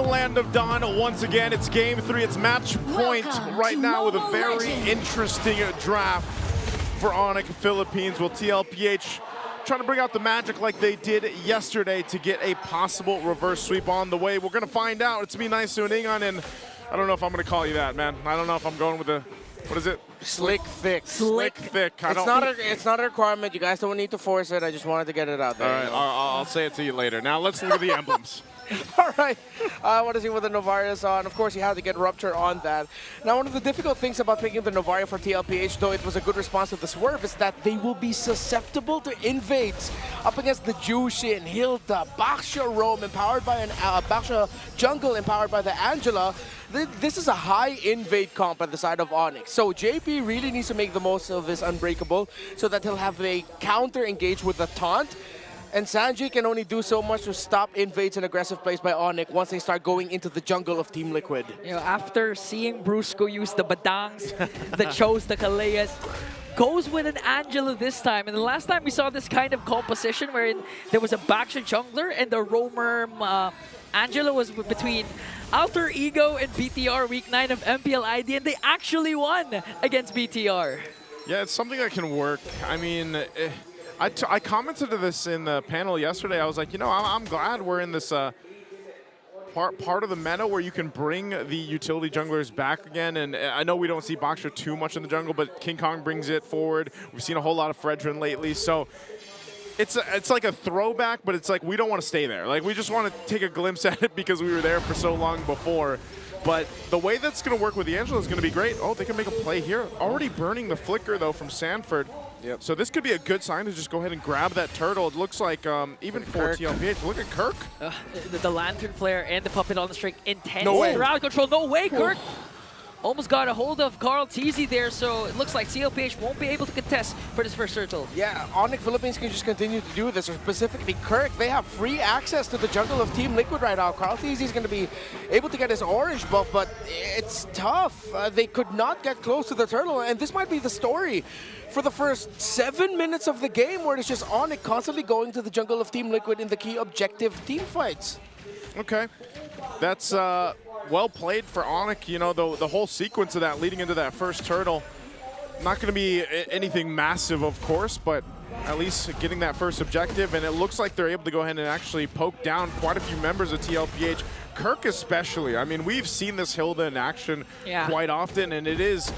Land of Dawn once again. It's game 3. It's match point right now with a very interesting draft for Onic Philippines. Will TLPH trying to bring out the magic like they did yesterday to get a possible reverse sweep on the way? We're going to find out. It's me, nice tuning on, and I don't know if I'm going to call you that, man. I don't know if I'm going with the, what is it? Slick thick. Slick thick. It's not a requirement. You guys don't need to force it. I just wanted to get it out there. All right, I'll say it to you later. Now let's look at the emblems. All right, I want to see what the Novaria on. Of course, he had to get Rupture on that. Now, one of the difficult things about picking the Novaria for TLPH, though it was a good response to the swerve, is that they will be susceptible to invades up against the Jushin, Hilda, Baxia Roam, empowered by an Baxia Jungle, empowered by the Angela. This is a high invade comp at the side of Onic. So JP really needs to make the most of his Unbreakable so that he'll have a counter engage with the taunt. And Sanji can only do so much to stop invades and aggressive plays by Onic once they start going into the jungle of Team Liquid. You know, after seeing Brusco use the Badangs, the Chos, the Kaleas, goes with an Angela this time. And the last time we saw this kind of composition wherein there was a Baxia jungler and the roamer Angela was between Alter Ego and BTR week 9 of MPLID, and they actually won against BTR. Yeah, it's something that can work. I mean, I commented to this in the panel yesterday. I was like, you know, I'm glad we're in this part of the meta where you can bring the utility junglers back again. And I know we don't see Baxia too much in the jungle, but King Kong brings it forward. We've seen a whole lot of Fredrin lately. So it's like a throwback, but it's like we don't want to stay there. Like, we just want to take a glimpse at it because we were there for so long before. But the way that's going to work with the Angela is going to be great. Oh, they can make a play here. Already burning the flicker, though, from Sanford. Yep. So this could be a good sign to just go ahead and grab that turtle. It looks like even for TLPH. Look at Kirk. The Lantern Flare and the Puppet on the string. Intense No control. No way, Kirk. Almost got a hold of Carl Teasy there, so it looks like TLPH won't be able to contest for this first turtle. Yeah, Onic Philippines can just continue to do this, or specifically Kirk. They have free access to the jungle of Team Liquid right now. Carl Teasy is going to be able to get his orange buff, but it's tough. They could not get close to the turtle, and this might be the story for the first 7 minutes of the game, where it's just Onic constantly going to the jungle of Team Liquid in the key objective team fights. Okay, that's well played for Onic. You know, the whole sequence of that leading into that first turtle, not going to be anything massive, of course, but at least getting that first objective, and it looks like they're able to go ahead and actually poke down quite a few members of TLPH. Kirk especially. I mean, we've seen this Hilda in action quite often, and it is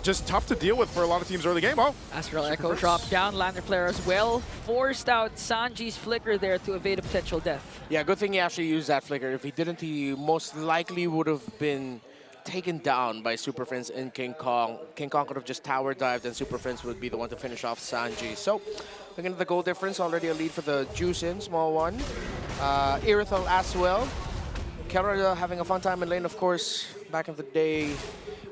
just tough to deal with for a lot of teams early game. Oh, Astral Echo dropped down, Lantern Flare as well. Forced out Sanji's flicker there to evade a potential death. Yeah, good thing he actually used that flicker. If he didn't, he most likely would have been taken down by Super Friends and King Kong. King Kong could have just tower dived, and Super Friends would be the one to finish off Sanji. So, looking at the goal difference, already a lead for the Jushin, small one. Irithel as well. Kelra having a fun time in lane, of course, back in the day,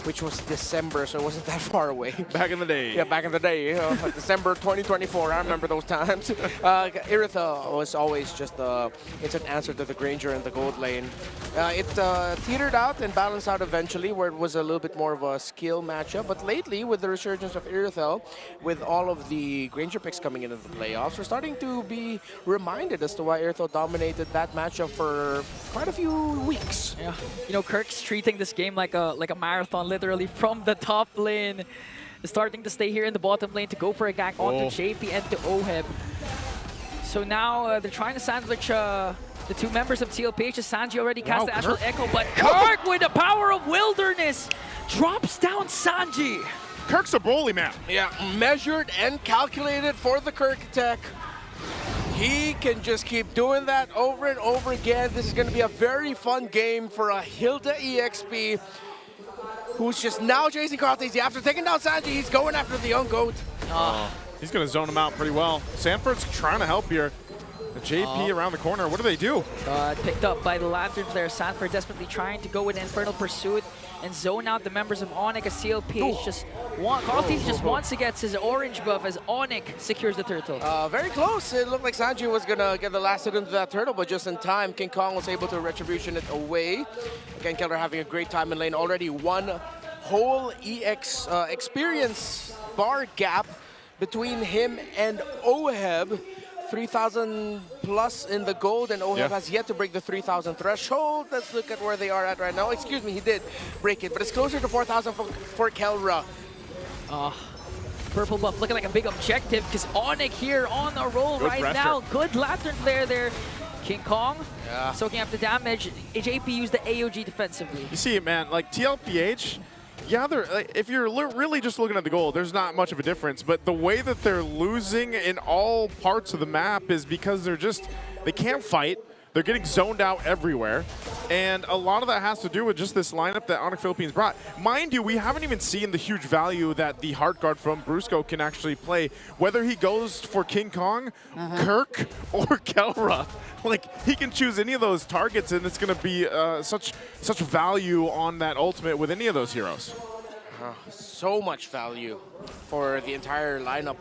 which was December, so it wasn't that far away. Back in the day. Yeah, back in the day. December 2024, I remember those times. Iritha was always just the instant answer to the Granger in the gold lane. It teetered out and balanced out eventually, where it was a little bit more of a skill matchup. But lately, with the resurgence of Irithel, with all of the Granger picks coming into the playoffs, we're starting to be reminded as to why Irithel dominated that matchup for quite a few weeks. Yeah, you know, Kirk's treating this game like a marathon, literally from the top lane, starting to stay here in the bottom lane to go for a gank onto JP and to Oheb. So now they're trying to sandwich the two members of TLPH. Sanji already cast the Astral Echo, but Kirk with the power of Wilderness drops down Sanji. Kirk's a bully, man. Yeah, measured and calculated for the Kirk tech. He can just keep doing that over and over again. This is going to be a very fun game for a Hilda EXP, who's just now chasing Carl Teasy. After taking down Sanji, he's going after the young goat. He's going to zone him out pretty well. Sanford's trying to help here. The JP around the corner. What do they do? Picked up by the Lanterns there. Sanford desperately trying to go with Infernal Pursuit and zone out the members of Onic as CLPH just Carl Teasy just wants to get his orange buff as Onic secures the turtle. Very close. It looked like Sanji was going to get the last hit into that turtle, but just in time, King Kong was able to retribution it away. Again, Keller having a great time in lane. Already one whole experience bar gap between him and Oheb. 3,000 plus in the gold, and OHEB Yeah. has yet to break the 3,000 threshold. Let's look at where they are at right now. Excuse me, he did break it, but it's closer to 4,000 for Kelra. Purple buff looking like a big objective because Onic here on a roll Good right pressure. now. Good lantern flare there. King Kong Yeah. soaking up the damage. JP used the AOG defensively. You see, man, like TLPH, yeah, they're like, if you're really just looking at the goal, there's not much of a difference. But the way that they're losing in all parts of the map is because they can't fight. They're getting zoned out everywhere. And a lot of that has to do with just this lineup that Onic Philippines brought. Mind you, we haven't even seen the huge value that the Heart Guard from Brusco can actually play. Whether he goes for King Kong, Kirk, or Kelra. Like, he can choose any of those targets, and it's going to be such value on that ultimate with any of those heroes. So much value for the entire lineup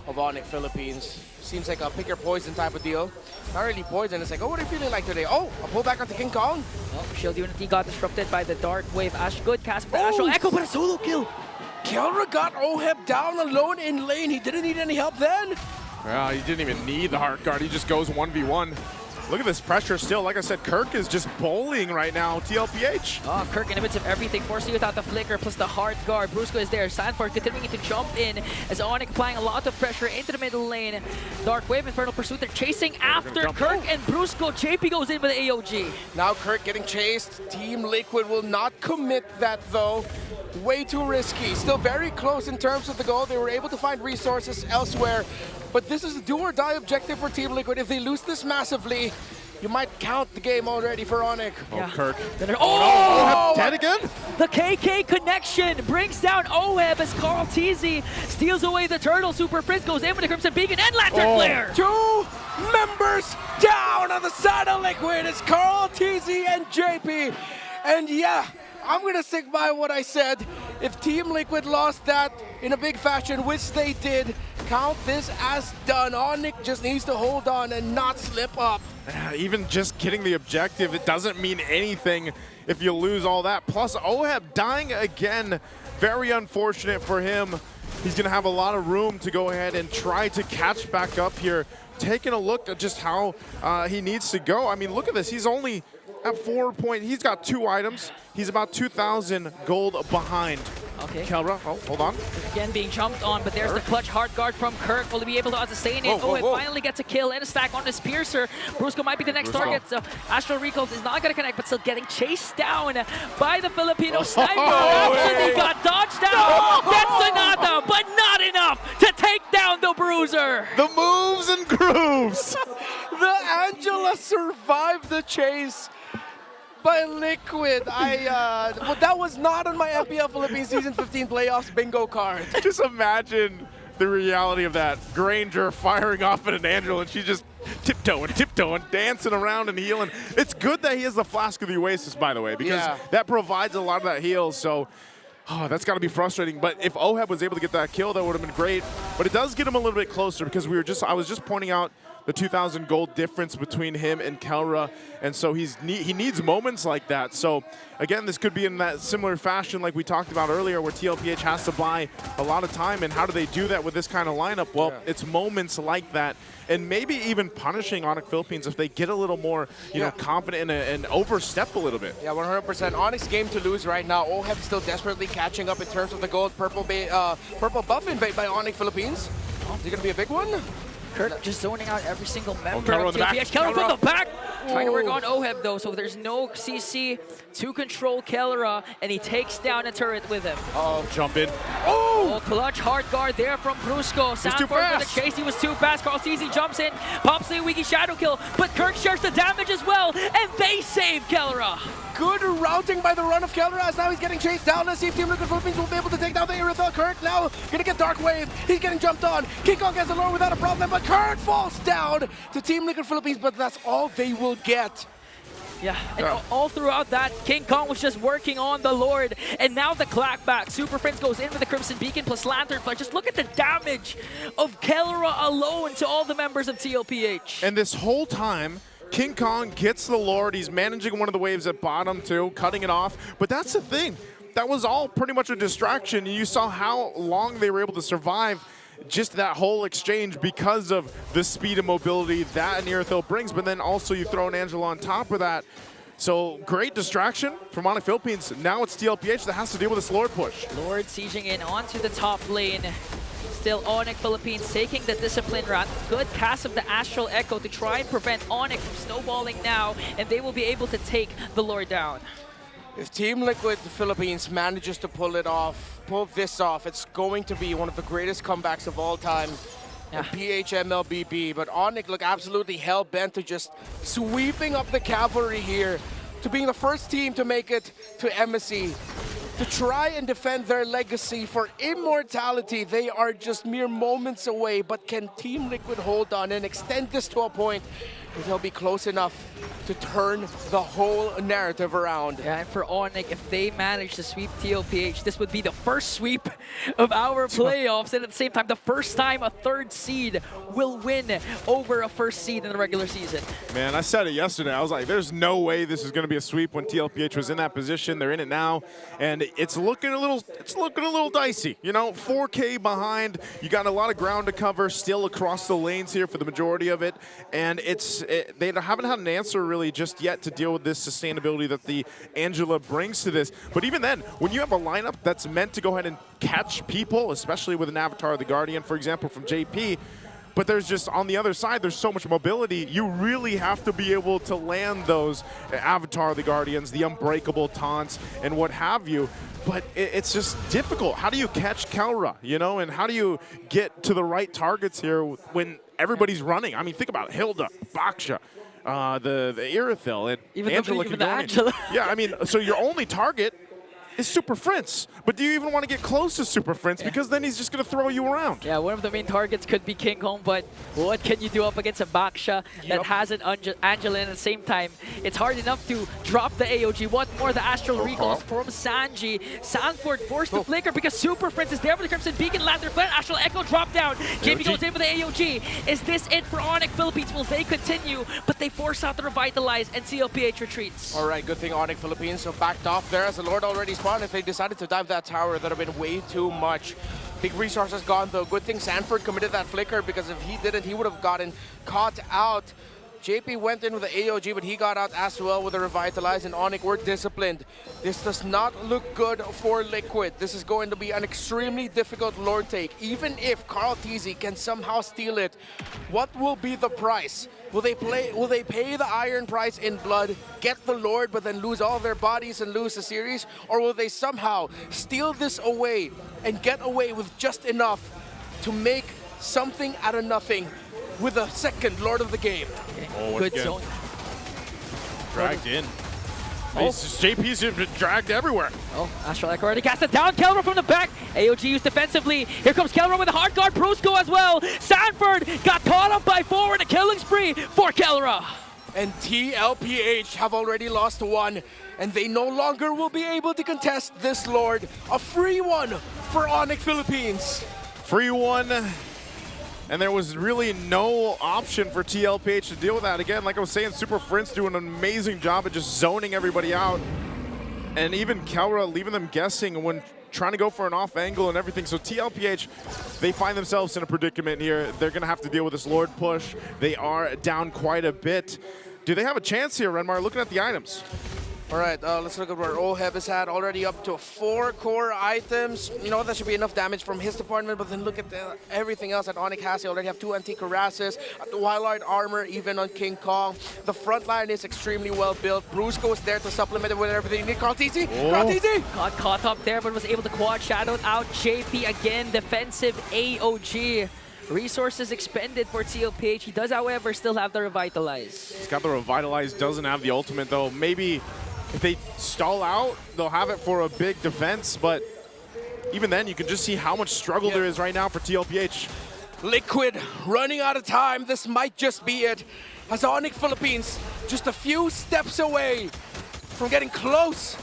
of Onic Philippines. Seems like a pick your poison type of deal. Not really poison, it's like, oh, what are you feeling like today? Oh, a pullback onto King Kong. Oh, Shield Unity got disrupted by the Dark Wave. Ash good cast with the Astral Echo, but a solo kill. Kelra got OHEB down alone in lane. He didn't need any help then. Well, he didn't even need the Heart Guard. He just goes 1v1. Look at this pressure still. Like I said, Kirk is just bowling right now, TLPH. Oh, Kirk in the midst of everything, forcing without the flicker plus the Heart Guard. Brusco is there. Sanford continuing to jump in as Onic applying a lot of pressure into the middle lane. Dark Wave, Infernal Pursuit, they're chasing after jump. Kirk and Brusco. JP goes in with the AOG. Now Kirk getting chased. Team Liquid will not commit that though. Way too risky. Still very close in terms of the goal. They were able to find resources elsewhere. But this is a do or die objective for Team Liquid. If they lose this massively, you might count the game already for Onic. Oh, Yeah. Kirk. Oh! Dead again? The KK connection brings down OHEB as Carl Teasy steals away the turtle. Super Prince goes in with the Crimson Beacon and Lantern Flare. 2 members down on the side of Liquid. It's Carl, TZ, and JP. And yeah, I'm going to stick by what I said. If Team Liquid lost that in a big fashion, which they did, count this as done. Onic just needs to hold on and not slip up. Even just getting the objective, it doesn't mean anything if you lose all that. Plus, OHEB dying again. Very unfortunate for him. He's going to have a lot of room to go ahead and try to catch back up here. Taking a look at just how he needs to go. I mean, look at this. He's only at 4 points. He's got 2 items. He's about 2,000 gold behind. Okay. Kelra, oh, hold on. Again being jumped on, but there's the clutch Heart Guard from Kirk. Will he be able to sustain it? Whoa, whoa, OHEB whoa. finally gets a kill and a stack on this Piercer. Brusco might be the next Brusco. target. So Astral Recall is not going to connect, but still getting chased down by the Filipino sniper. Oh, Absolutely hey. got dodged out. That's Sonata, but not enough to take down the Bruiser. The moves and grooves. The Angela survived the chase by Liquid. Well, that was not on my MPL Philippines Season 15 playoffs bingo card. Just imagine the reality of that. Granger firing off at an Angel, and she's just tiptoeing, dancing around and healing. It's good that he has the Flask of the Oasis, by the way, because Yeah. that provides a lot of that heal. So that's got to be frustrating. But if OHEB was able to get that kill, that would have been great. But it does get him a little bit closer because I was just pointing out the 2,000 gold difference between him and Kelra, and so he needs moments like that. So again, this could be in that similar fashion like we talked about earlier, where TLPH has to buy a lot of time. And how do they do that with this kind of lineup? Well, it's moments like that, and maybe even punishing Onic Philippines if they get a little more, you know, confident and overstep a little bit. Yeah, 100%. Onyx game to lose right now. OHEB still desperately catching up in terms of the gold. Purple buff invade by Onic Philippines. Is it going to be a big one? Kirk just zoning out every single member Kelra of on the back. TLPH. Kelra from the back! Trying to work Ooh. on OHEB though, so there's no CC to control Kelra, and he takes down a turret with him. Jump in. Oh, clutch Heart Guard there from Brusco. too Sanford for the fast. chase, he was too fast. Carl Ceasy jumps in, pops the wiki shadow kill, but Kirk shares the damage as well, and they save Kelra. Good routing by the run of Kelra as now he's getting chased down. Let's see if Team Liquid Philippines will be able to take down the Irithel. Kirk now gonna get Dark Wave. He's getting jumped on. King Kong gets alone without a problem, but Kirk falls down to Team Liquid Philippines, but that's all they will get. Yeah, and all throughout that, King Kong was just working on the Lord, and now the clapback. Super Prince goes in with the Crimson Beacon plus Lantern Flare. Just look at the damage of Kelra alone to all the members of TLPH. And this whole time, King Kong gets the Lord. He's managing one of the waves at bottom too, cutting it off. But that's the thing. That was all pretty much a distraction. You saw how long they were able to survive. just that whole exchange because of the speed and mobility that an Irithyll brings, but then also you throw an Angela on top of that. So great distraction from Onic Philippines. Now it's TLPH that has to deal with this Lord push. Lord sieging in onto the top lane. Still Onic Philippines taking the discipline route. Good cast of the Astral Echo to try and prevent Onic from snowballing now, and they will be able to take the Lord down. If Team Liquid Philippines manages to pull this off, it's going to be one of the greatest comebacks of all time. Yeah. PHMLBB, but Onic look absolutely hell-bent to just sweeping up the cavalry here, to being the first team to make it to MSC, to try and defend their legacy for immortality. They are just mere moments away, but can Team Liquid hold on and extend this to a point where they'll be close enough to turn the whole narrative around? Yeah, and for Onic, if they manage to sweep TLPH, this would be the first sweep of our playoffs, and at the same time, the first time a third seed will win over a first seed in the regular season. Man, I said it yesterday. I was like, there's no way this is going to be a sweep when TLPH was in that position. They're in it now, and it's looking a little dicey. You know, 4K behind. You got a lot of ground to cover still across the lanes here for the majority of it, and they haven't had an answer really just yet to deal with this sustainability that the Angela brings to this. But even then, when you have a lineup that's meant to go ahead and catch people, especially with an Avatar of the Guardian, for example, from JP, but there's just, on the other side, there's so much mobility, you really have to be able to land those Avatar of the Guardians, the unbreakable taunts, and what have you. But it's just difficult. How do you catch Kelra, you know, and how do you get to the right targets here when everybody's running? I mean, think about it. Hilda, Baksha, the Irithyll, and Even Angela the Kagoni. Angela. Yeah, I mean, so your only target is Super Prince. But do you even want to get close to Super Prince? Because then he's just going to throw you around. Yeah, one of the main targets could be King Kong, but what can you do up against a Baksha that has an Angela, and at the same time, it's hard enough to drop the AOG. What more, the Astral Recalls from Sanji. Sanford forced to flicker because Super Prince is there for the Crimson Beacon, Lantern Flare, Astral Echo drop down. JP goes in for the AOG. Is this it for Onic Philippines? Will they continue? But they force out the Revitalize, and CLPH retreats. All right, good thing Onic Philippines so backed off there as the Lord already spawned. If they decided to dive that tower, that would have been way too much. Big resources gone though. Good thing Sanford committed that flicker, because if he didn't, he would have gotten caught out. JP went in with the AOG, but he got out as well with the Revitalize, and Onic were disciplined. This does not look good for Liquid. This is going to be an extremely difficult Lord take. Even if Carl TZ can somehow steal it, what will be the price? Will they pay the iron price in blood, get the Lord, but then lose all their bodies and lose the series? Or will they somehow steal this away and get away with just enough to make something out of nothing with a second Lord of the game? Okay. Oh, Good again. zone. Dragged in. JP's been dragged everywhere. Oh, Astral Echo already cast it down. Kelra from the back. AOG used defensively. Here comes Kelra with a hard guard. Brusco as well. Sanford got caught up by forward. A killing spree for Kelra. And TLPH have already lost one, and they no longer will be able to contest this Lord. A free one for Onic Philippines. Free one. And there was really no option for TLPH to deal with that. Again, like I was saying, Super Prince doing an amazing job at just zoning everybody out. And even Kelra leaving them guessing when trying to go for an off angle and everything. So TLPH, they find themselves in a predicament here. They're going to have to deal with this Lord push. They are down quite a bit. Do they have a chance here, Renmar, looking at the items? All right, let's look at where Oheb has had already up to 4 core items. You know, that should be enough damage from his department, but then look at everything else that Onic has. They already have 2 anti-cuirasses, the Wildard armor, even on King Kong. The front line is extremely well built. Brusco is there to supplement it with everything. You need Carl TZ. Carl TZ! Got caught up there, but was able to quad shadow out. JP again, defensive AOG. Resources expended for TLPH. He does, however, still have the Revitalize. He's got the Revitalize, doesn't have the ultimate, though. Maybe if they stall out, they'll have it for a big defense, but even then, you can just see how much struggle there is right now for TLPH. Liquid running out of time. This might just be it. As Onic Philippines just a few steps away from getting close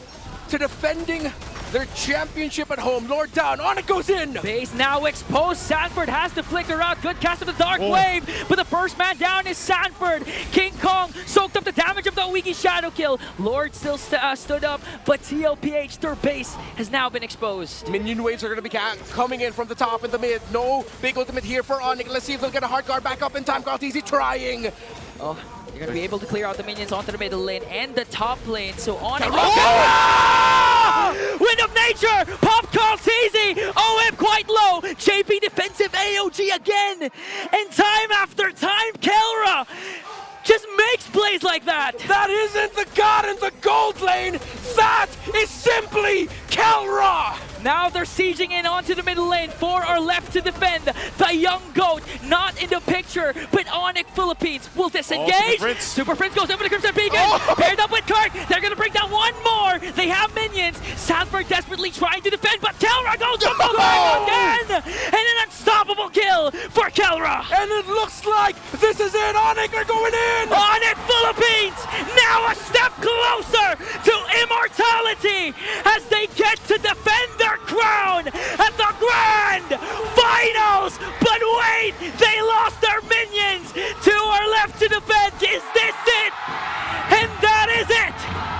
to defending their championship at home. Lord down, Onic goes in! Base now exposed. Sanford has to flicker out. Good cast of the Dark Wave, but the first man down is Sanford. King Kong soaked up the damage of the Wiki Shadow Kill. Lord still stood up, but TLPH, their base, has now been exposed. Minion waves are going to be coming in from the top and the mid. No big ultimate here for Onic. Let's see if they'll get a hard guard back up in time. Easy trying. Oh, you're going to be able to clear out the minions onto the middle lane and the top lane. So on Wind of Nature! Pop calls easy! OM quite low! JP defensive AOG again! And time after time, Kelra just makes plays like that! That isn't the god in the gold lane! That is simply Kelra! Now they're sieging in onto the middle lane. 4 are left to defend. The young goat not in the picture, but Onic Philippines will disengage. Super Prince goes over the Crimson Beacon, paired up with Kirk. They're gonna bring down one more. They have minions. Sanford desperately trying to defend, but Kelra goes to again, and an unstoppable kill for Kelra. And it looks like this is it. Onic are going in. Onic Philippines now a step closer to immortality as they get to defend their crown at the grand finals